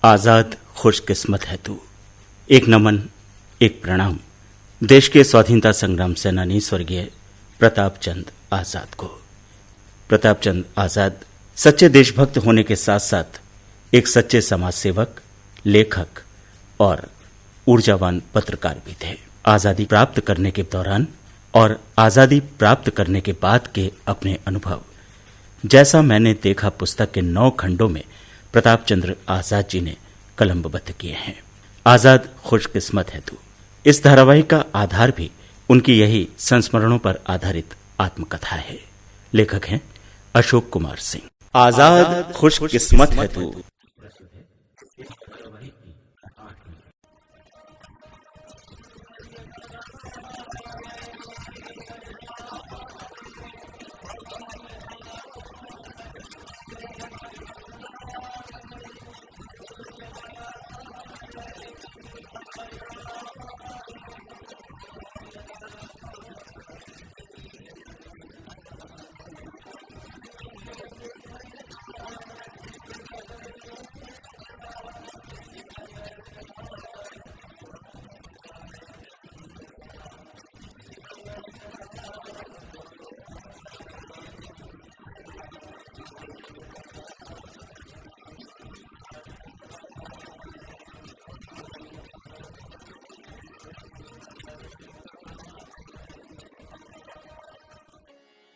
आजाद खुशकिस्मत है तू। एक नमन, एक प्रणाम देश के स्वाधीनता संग्राम सेनानी स्वर्गीय प्रताप चंद आजाद को। प्रताप चंद आजाद सच्चे देशभक्त होने के साथ साथ एक सच्चे समाज सेवक, लेखक और ऊर्जावान पत्रकार भी थे। आजादी प्राप्त करने के दौरान और आजादी प्राप्त करने के बाद के अपने अनुभव जैसा मैंने देखा पुस्तक के 9 खंडों में प्रताप चंद्र आजाद जी ने कलमबद्ध किए हैं। आजाद खुशकिस्मत है तू। इस धारावाहिक का आधार भी उनकी यही संस्मरणों पर आधारित आत्मकथा है। लेखक हैं अशोक कुमार सिंह। आजाद खुशकिस्मत है तू।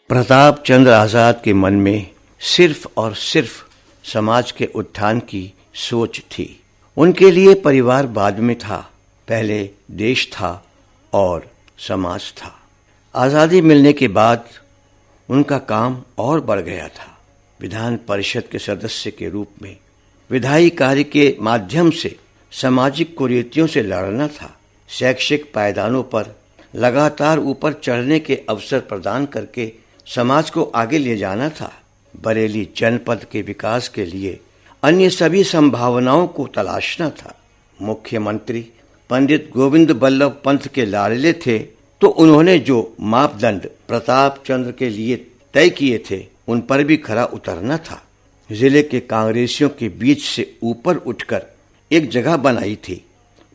प्रताप चंद्र आजाद के मन में सिर्फ और सिर्फ समाज के उत्थान की सोच थी। उनके लिए परिवार बाद में था, पहले देश था और समाज था। आजादी मिलने के बाद उनका काम और बढ़ गया था। विधान परिषद के सदस्य के रूप में विधायी कार्य के माध्यम से सामाजिक कुरीतियों से लड़ना था। शैक्षिक पायदानों पर लगातार ऊपर चढ़ने के अवसर प्रदान करके समाज को आगे ले जाना था। बरेली जनपद के विकास के लिए अन्य सभी संभावनाओं को तलाशना था। मुख्यमंत्री पंडित गोविंद बल्लभ पंत के लाडले थे, तो उन्होंने जो मापदंड प्रताप चंद्र के लिए तय किए थे उन पर भी खरा उतरना था। जिले के कांग्रेसियों के बीच से ऊपर उठकर एक जगह बनाई थी,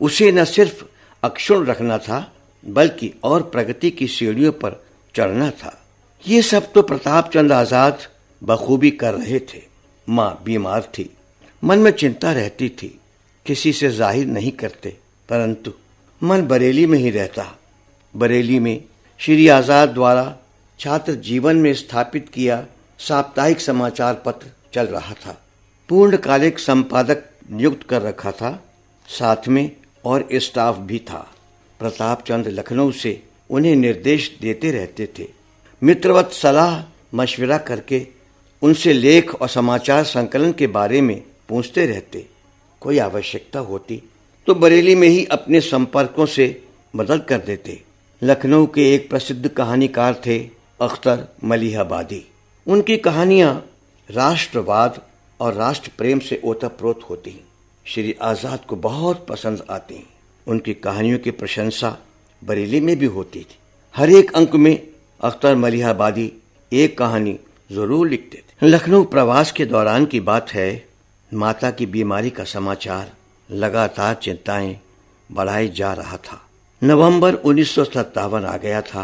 उसे न सिर्फ अक्षुण्ण रखना था बल्कि और प्रगति की सीढ़ियों पर चढ़ना था। ये सब तो प्रताप चंद्र आजाद बखूबी कर रहे थे। माँ बीमार थी, मन में चिंता रहती थी। किसी से जाहिर नहीं करते, परंतु मन बरेली में ही रहता। बरेली में श्री आजाद द्वारा छात्र जीवन में स्थापित किया साप्ताहिक समाचार पत्र चल रहा था। पूर्णकालिक संपादक नियुक्त कर रखा था, साथ में और स्टाफ भी था। प्रताप चंद्र लखनऊ से उन्हें निर्देश देते रहते थे। मित्रवत सलाह मशविरा करके उनसे लेख और समाचार संकलन के बारे में पूछते रहते। कोई आवश्यकता होती तो बरेली में ही अपने संपर्कों से मदद कर देते। लखनऊ के एक प्रसिद्ध कहानीकार थे अख्तर मलिहाबादी। उनकी कहानियां राष्ट्रवाद और राष्ट्र प्रेम से ओतप्रोत होती। श्री आजाद को बहुत पसंद आती। उनकी कहानियों की प्रशंसा बरेली में भी होती थी। हर एक अंक में अख्तर मलिहाबादी एक कहानी जरूर लिखते थे। लखनऊ प्रवास के दौरान की बात है। माता की बीमारी का समाचार लगातार चिंताएं बढ़ाई जा रहा था। नवंबर 1957 आ गया था।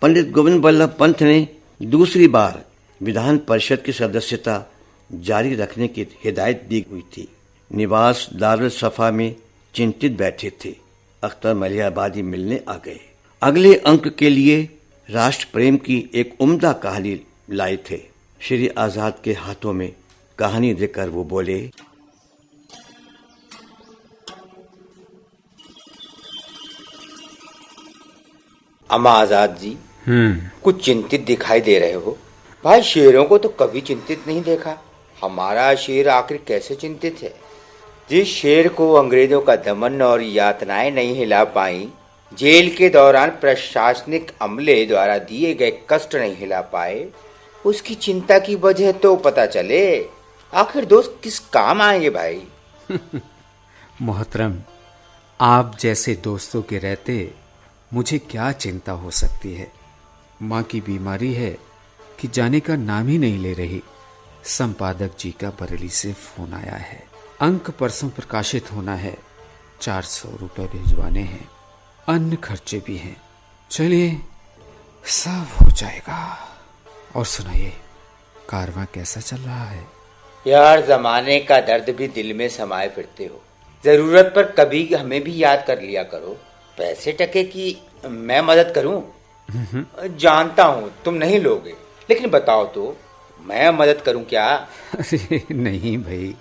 पंडित गोविंद बल्लभ पंत ने दूसरी बार विधान परिषद की सदस्यता जारी रखने की हिदायत दी हुई थी। निवास दारुल सफा में चिंतित बैठे थे। अख्तर मलिहाबादी मिलने आ गए। अगले अंक के लिए राष्ट्र प्रेम की एक उम्दा कहानी लाए थे। श्री आजाद के हाथों में कहानी देकर वो बोले, अम्मा आजाद जी, कुछ चिंतित दिखाई दे रहे हो। भाई, शेरों को तो कभी चिंतित नहीं देखा। हमारा शेर आखिर कैसे चिंतित है? जिस शेर को अंग्रेजों का दमन और यातनाएं नहीं हिला पाई, जेल के दौरान प्रशासनिक अमले द्वारा दिए गए कष्ट नहीं हिला पाए, उसकी चिंता की वजह तो पता चले। आखिर दोस्त किस काम आएंगे भाई? मोहतरम, आप जैसे दोस्तों के रहते मुझे क्या चिंता हो सकती है। माँ की बीमारी है कि जाने का नाम ही नहीं ले रही। संपादक जी का बरेली से फोन आया है। अंक परसों प्रकाशित होना है, 400 रुपए भिजवाने हैं, अन्य खर्चे भी हैं। चलिए सब हो जाएगा। और सुनाइए, कारवां कैसा चल रहा है? यार, जमाने का दर्द भी दिल में समाये फिरते हो। जरूरत पर कभी हमें भी याद कर लिया करो। पैसे टके की मैं मदद करूं? जानता हूं तुम नहीं लोगे, लेकिन बताओ तो मैं मदद करूं क्या? अरे नहीं भाई,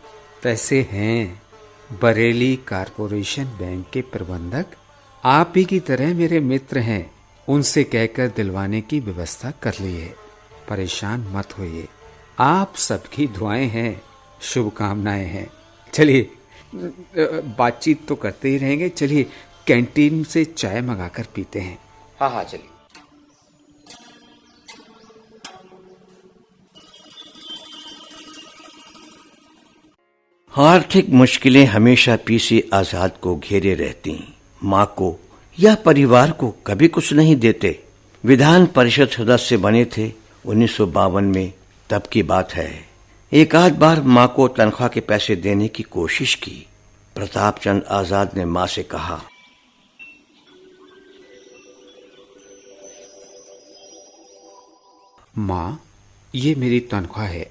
पैसे हैं। बरेली कारपोरेशन बैंक के प्रबंधक आप ही की तरह मेरे मित्र हैं, उनसे कहकर दिलवाने की व्यवस्था कर ली है। परेशान मत होइए, आप सबकी दुआएं हैं, शुभकामनाएं हैं। चलिए, बातचीत तो करते ही रहेंगे। चलिए कैंटीन से चाय मंगाकर पीते हैं। हाँ हाँ, चलिए। आर्थिक मुश्किलें हमेशा पीसी आजाद को घेरे रहती। माँ को या परिवार को कभी कुछ नहीं देते। विधान परिषद सदस्य बने थे 1952 में, तब की बात है। एक आध बार माँ को तनख्वाह के पैसे देने की कोशिश की। प्रताप चंद आजाद ने माँ से कहा, माँ, ये मेरी तनख्वाह है,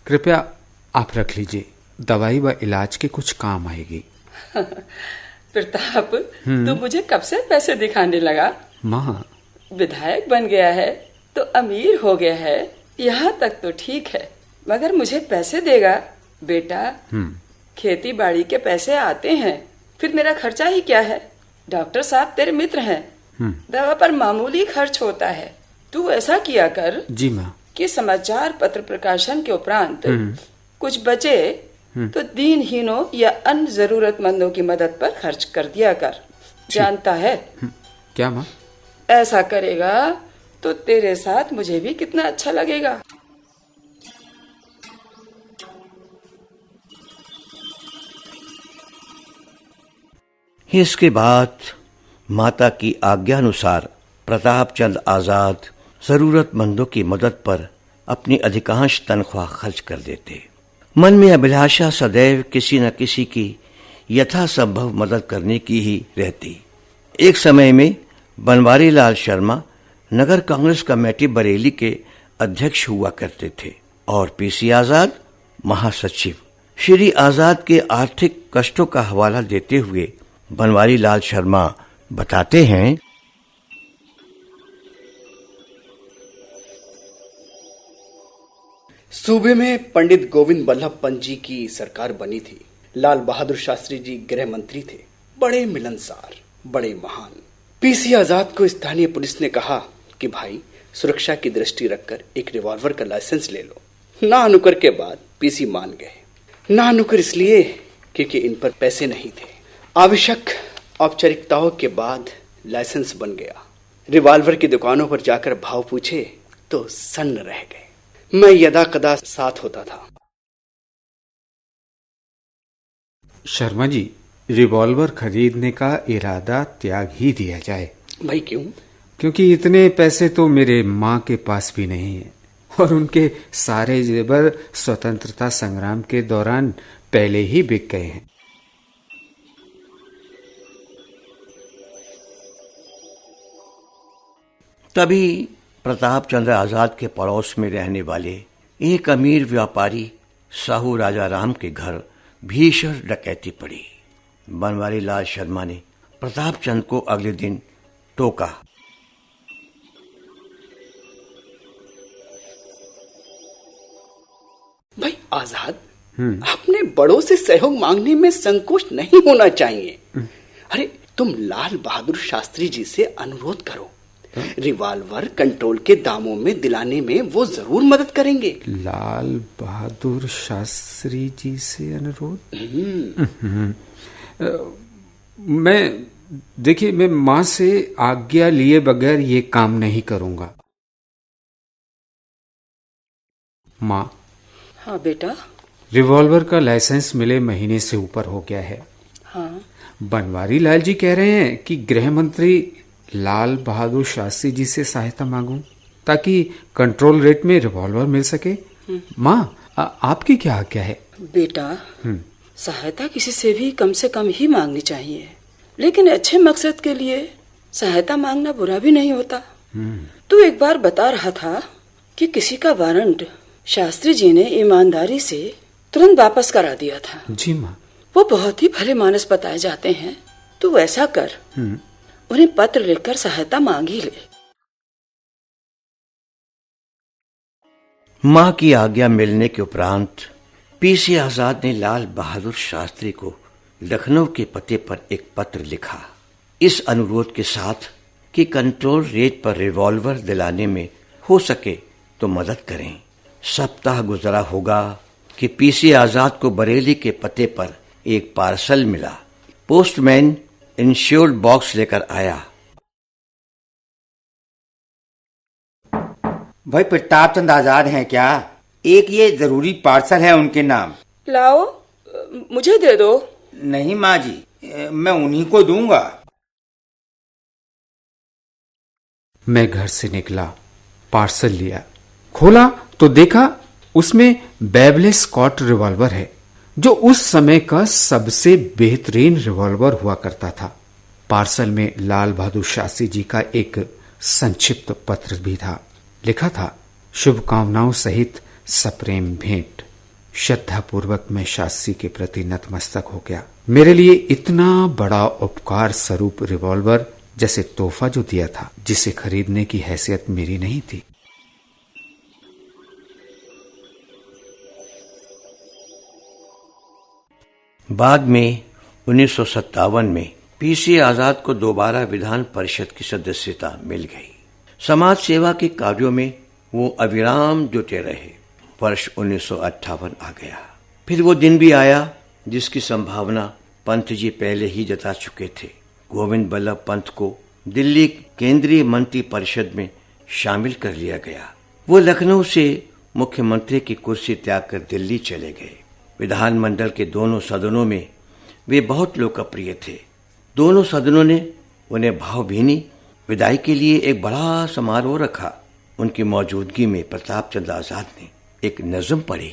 कृपया आप रख लीजिए, दवाई व इलाज के कुछ काम आएगी। प्रताप, तू मुझे कब से पैसे दिखाने लगा? माँ, विधायक बन गया है तो अमीर हो गया है, यहाँ तक तो ठीक है, मगर मुझे पैसे देगा? बेटा, खेती बाड़ी के पैसे आते हैं, फिर मेरा खर्चा ही क्या है? डॉक्टर साहब तेरे मित्र हैं, दवा पर मामूली खर्च होता है। तू ऐसा किया कर जी माँ, कि समाचार पत्र प्रकाशन के उपरांत कुछ बचे तो दीनहीनों या अन्य जरूरतमंदों की मदद पर खर्च कर दिया कर। जानता है? क्या माँ? ऐसा करेगा तो तेरे साथ मुझे भी कितना अच्छा लगेगा। इसके बाद माता की आज्ञानुसार प्रताप चंद आजाद जरूरतमंदों की मदद पर अपनी अधिकांश तनख्वाह खर्च कर देते। मन में अभिलाषा सदैव किसी न किसी की यथासंभव मदद करने की ही रहती। एक समय में बनवारी लाल शर्मा नगर कांग्रेस कमेटी बरेली के अध्यक्ष हुआ करते थे और पीसी आजाद महासचिव। श्री आजाद के आर्थिक कष्टों का हवाला देते हुए बनवारी लाल शर्मा बताते हैं, सूबे में पंडित गोविंद बल्लभ पंत जी की सरकार बनी थी। लाल बहादुर शास्त्री जी गृह मंत्री थे, बड़े मिलनसार, बड़े महान। पीसी आजाद को स्थानीय पुलिस ने कहा कि भाई, सुरक्षा की दृष्टि रखकर एक रिवॉल्वर का लाइसेंस ले लो। ना नुकर के बाद पीसी मान गए। ना नुकर इसलिए क्योंकि इन पर पैसे नहीं थे। आवश्यक औपचारिकताओं के बाद लाइसेंस बन गया। रिवॉल्वर की दुकानों पर जाकर भाव पूछे तो सन्न रह गए। मैं यदा कदा साथ होता था। शर्मा जी, रिवॉल्वर खरीदने का इरादा त्याग ही दिया जाए। भाई क्यों? क्योंकि इतने पैसे तो मेरे माँ के पास भी नहीं है और उनके सारे जेवर स्वतंत्रता संग्राम के दौरान पहले ही बिक गए हैं। तभी प्रताप चंद्र आजाद के पड़ोस में रहने वाले एक अमीर व्यापारी साहू राजा राम के घर भीषण डकैती पड़ी। बनवारी लाल शर्मा ने प्रताप चंद को अगले दिन टोका। भाई आजाद, अपने बड़ों से सहयोग मांगने में संकोच नहीं होना चाहिए। अरे, तुम लाल बहादुर शास्त्री जी से अनुरोध करो। रिवॉल्वर कंट्रोल के दामों में दिलाने में वो जरूर मदद करेंगे। लाल बहादुर शास्त्री जी से अनुरोध? मैं माँ से आज्ञा लिए बगैर ये काम नहीं करूंगा। माँ। हाँ बेटा। रिवॉल्वर का लाइसेंस मिले महीने से ऊपर हो गया है। हाँ। बनवारी लाल जी कह रहे हैं कि गृह मंत्री लाल बहादुर शास्त्री जी से सहायता मांगूं ताकि कंट्रोल रेट में रिवॉल्वर मिल सके। माँ, आपकी क्या आज्ञा है? बेटा, सहायता किसी से भी कम से कम ही मांगनी चाहिए, लेकिन अच्छे मकसद के लिए सहायता मांगना बुरा भी नहीं होता। तू एक बार बता रहा था कि किसी का वारंट शास्त्री जी ने ईमानदारी से तुरंत वापस करा दिया था। जी माँ। वो बहुत ही भले मानस बताए जाते हैं। तू वैसा कर, उन्हें पत्र लिखकर सहायता मांग ही ले। मां की आज्ञा मिलने के उपरांत पीसी आजाद ने लाल बहादुर शास्त्री को लखनऊ के पते पर एक पत्र लिखा, इस अनुरोध के साथ कि कंट्रोल रेट पर रिवॉल्वर दिलाने में हो सके तो मदद करें। सप्ताह गुजरा होगा कि पीसी आजाद को बरेली के पते पर एक पार्सल मिला। पोस्टमैन इंश्योर्ड बॉक्स लेकर आया। भाई प्रताप चंद आजाद हैं क्या? एक ये जरूरी पार्सल है उनके नाम। लाओ, मुझे दे दो। नहीं माँ जी, मैं उन्हीं को दूंगा। मैं घर से निकला, पार्सल लिया, खोला तो देखा उसमें बेवले स्कॉट रिवॉल्वर है, जो उस समय का सबसे बेहतरीन रिवॉल्वर हुआ करता था। पार्सल में लाल बहादुर शास्त्री जी का एक संक्षिप्त पत्र भी था। लिखा था, शुभकामनाओं सहित सप्रेम भेंट। श्रद्धापूर्वक मैं शास्त्री के प्रति नतमस्तक हो गया। मेरे लिए इतना बड़ा उपकार स्वरूप रिवॉल्वर जैसे तोहफा जो दिया था, जिसे खरीदने की हैसियत मेरी नहीं थी। बाद में 1957 में पीसी आजाद को दोबारा विधान परिषद की सदस्यता मिल गई। समाज सेवा के कार्यों में वो अविराम जुटे रहे। वर्ष 1958 आ गया। फिर वो दिन भी आया जिसकी संभावना पंत जी पहले ही जता चुके थे। गोविंद बल्लभ पंत को दिल्ली केंद्रीय मंत्री परिषद में शामिल कर लिया गया। वो लखनऊ से मुख्यमंत्री की कुर्सी त्याग कर दिल्ली चले गए। विधानमंडल के दोनों सदनों में वे बहुत लोकप्रिय थे। दोनों सदनों ने उन्हें भावभीनी विदाई के लिए एक बड़ा समारोह रखा। उनकी मौजूदगी में प्रताप चंद्र आजाद ने एक नज़्म पढ़ी।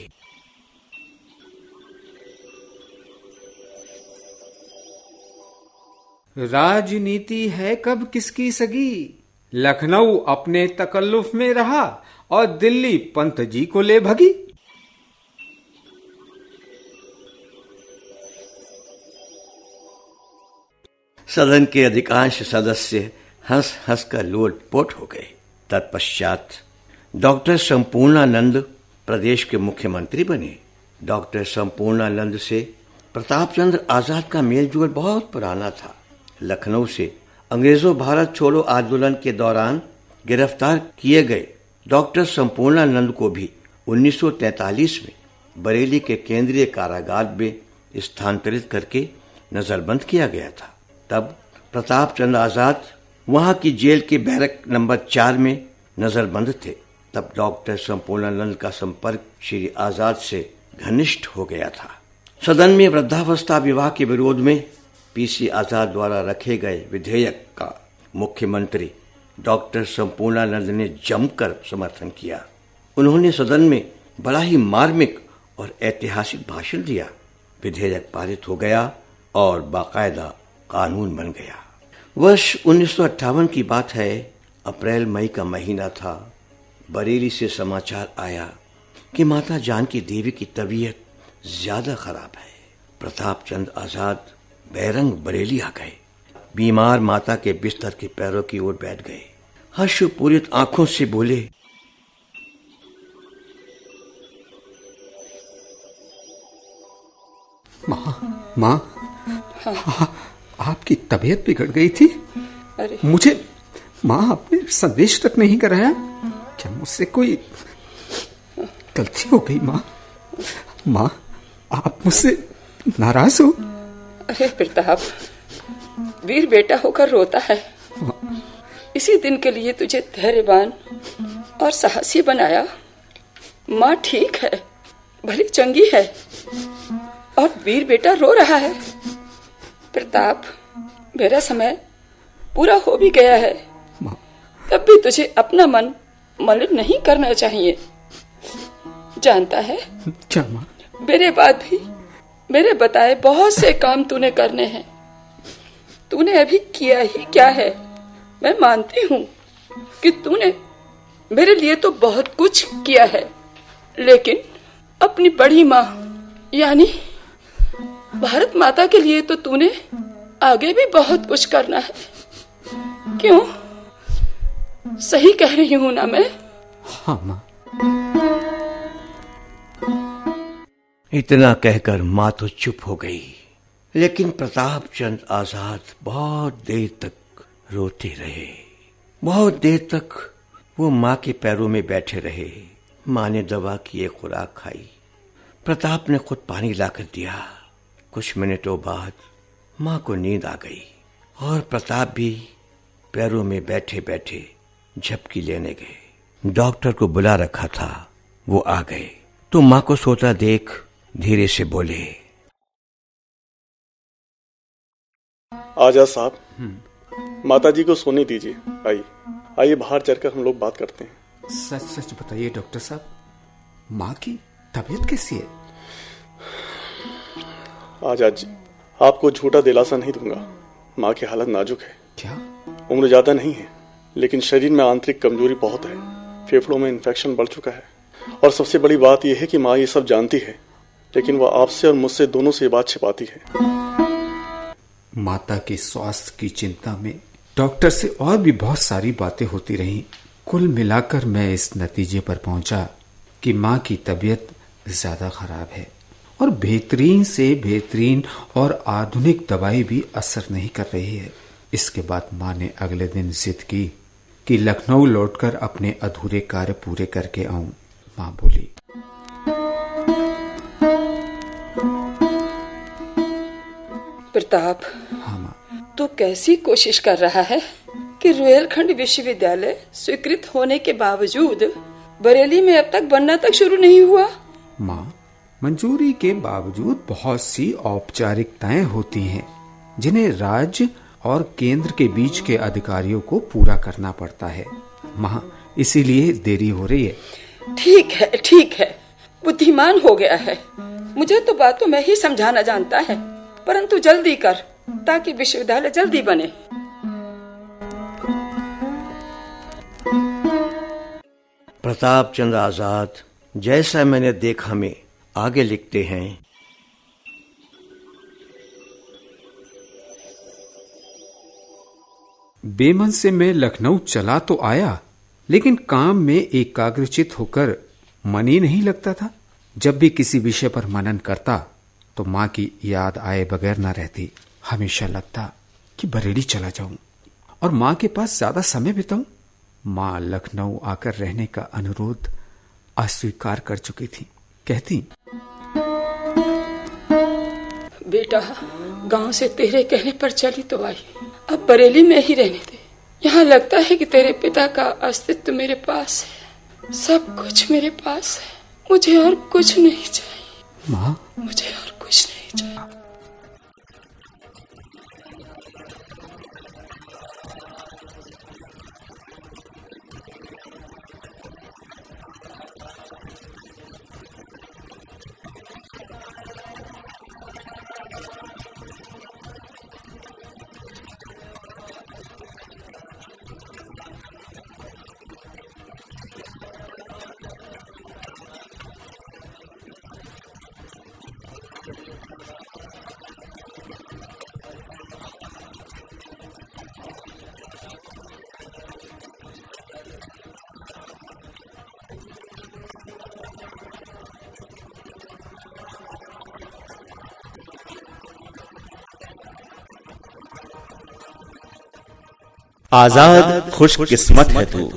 राजनीति है कब किसकी सगी, लखनऊ अपने तकल्लुफ में रहा और दिल्ली पंत जी को ले भगी। सदन के अधिकांश सदस्य हंस हंस कर लोटपोट हो गए। तत्पश्चात डॉक्टर संपूर्णानंद प्रदेश के मुख्यमंत्री बने। डॉक्टर संपूर्णानंद से प्रताप चंद्र आजाद का मेलजोल बहुत पुराना था। लखनऊ से अंग्रेजों भारत छोड़ो आंदोलन के दौरान गिरफ्तार किए गए डॉक्टर संपूर्णानंद को भी 1943 में बरेली के केंद्रीय कारागार में स्थानांतरित करके नजरबंद किया गया था। तब प्रताप चंद्र आजाद वहां की जेल के बैरक नंबर 4 में नजरबंद थे। तब डॉक्टर संपूर्णानंद का संपर्क श्री आजाद से घनिष्ठ हो गया था। सदन में वृद्धावस्था विवाह के विरोध में पीसी आजाद द्वारा रखे गए विधेयक का मुख्यमंत्री डॉक्टर संपूर्णानंद ने जमकर समर्थन किया। उन्होंने सदन में बड़ा ही मार्मिक और ऐतिहासिक भाषण दिया। विधेयक पारित हो गया और बाकायदा कानून बन गया। वर्ष 1958 की बात है। अप्रैल मई का महीना था। बरेली से समाचार आया कि माता जानकी देवी की तबीयत ज्यादा खराब है। प्रताप चंद्र आजाद बैरंग बरेली आ गए। बीमार माता के बिस्तर के पैरों की ओर बैठ गए। हर्षपूरित आंखों से बोले, माँ, आपकी तबीयत बिगड़ गई थी। अरे मुझे माँ आपने संदेश तक नहीं कराया। क्या मुझसे कोई गलती हो गई माँ? माँ, आप मुझसे नाराज हो? अरे प्रताप, वीर बेटा होकर रोता है। इसी दिन के लिए तुझे धैर्यवान और साहसी बनाया। माँ ठीक है, भली चंगी है, और वीर बेटा रो रहा है। प्रताप, मेरा समय पूरा हो भी गया है, तब भी तुझे अपना मन मलिन नहीं करना चाहिए। जानता है, क्या माँ? मेरे बाद भी मेरे बताए बहुत से काम तूने करने हैं। तूने अभी किया ही क्या है। मैं मानती हूँ कि तूने मेरे लिए तो बहुत कुछ किया है, लेकिन अपनी बड़ी माँ यानी भारत माता के लिए तो तूने आगे भी बहुत कुछ करना है। क्यों? सही कह रही हूँ ना मैं? हाँ माँ। इतना कहकर माँ तो चुप हो गई, लेकिन प्रताप चंद आजाद बहुत देर तक रोते रहे। बहुत देर तक वो माँ के पैरों में बैठे रहे। माँ ने दवा की एक खुराक खाई। प्रताप ने खुद पानी लाकर दिया। कुछ मिनटों बाद माँ को नींद आ गई और प्रताप भी पैरों में बैठे बैठे झपकी लेने गए। डॉक्टर को बुला रखा था, वो आ गए तो माँ को सोता देख धीरे से बोले, आजाद साहब, माता जी को सोने दीजिए। आइए बाहर चलकर हम लोग बात करते हैं। सच सच बताइए डॉक्टर साहब, माँ की तबीयत कैसी है? आजाद जी, आपको झूठा दिलासा नहीं दूंगा। माँ की हालत नाजुक है। क्या? उम्र ज्यादा नहीं है, लेकिन शरीर में आंतरिक कमजोरी बहुत है। फेफड़ों में इन्फेक्शन बढ़ चुका है और सबसे बड़ी बात यह है कि माँ ये सब जानती है, लेकिन वह आपसे और मुझसे दोनों से ये बात छिपाती है। माता के स्वास्थ्य की चिंता में डॉक्टर से और भी बहुत सारी बातें होती रहीं। कुल मिलाकर मैं इस नतीजे पर पहुंचा कि माँ की तबीयत ज्यादा खराब है और बेहतरीन से बेहतरीन और आधुनिक दवाई भी असर नहीं कर रही है। इसके बाद माँ ने अगले दिन जिद की कि लखनऊ लौटकर अपने अधूरे कार्य पूरे करके आऊं। माँ बोली, प्रताप, हाँ माँ। तू कैसी कोशिश कर रहा है कि रुहेलखंड विश्वविद्यालय स्वीकृत होने के बावजूद बरेली में अब तक बनना तक शुरू नहीं हुआ? माँ, मंजूरी के बावजूद बहुत सी औपचारिकताएं होती हैं जिन्हें राज्य और केंद्र के बीच के अधिकारियों को पूरा करना पड़ता है। माँ, इसीलिए देरी हो रही है। ठीक है, बुद्धिमान हो गया है। मुझे तो बातों में ही समझाना जानता है, परंतु जल्दी कर ताकि विश्वविद्यालय जल्दी बने। प्रताप चंद्र आजाद, जैसा मैंने देखा में आगे लिखते हैं, बेमन से मैं लखनऊ चला तो आया, लेकिन काम में एकाग्रचित होकर मन ही नहीं लगता था। जब भी किसी विषय पर मनन करता तो माँ की याद आए बगैर न रहती। हमेशा लगता कि बरेली चला जाऊं और माँ के पास ज्यादा समय बिताऊं। माँ लखनऊ आकर रहने का अनुरोध अस्वीकार कर चुकी थी। कहती, बेटा, गांव से तेरे कहने पर चली तो आई, अब बरेली में ही रहने दे। यहाँ लगता है कि तेरे पिता का अस्तित्व मेरे पास है, सब कुछ मेरे पास है। मुझे और कुछ नहीं चाहिए माँ, मुझे और कुछ नहीं चाहिए। आजाद खुशकिस्मत है तू।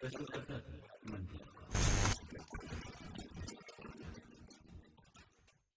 Thank you.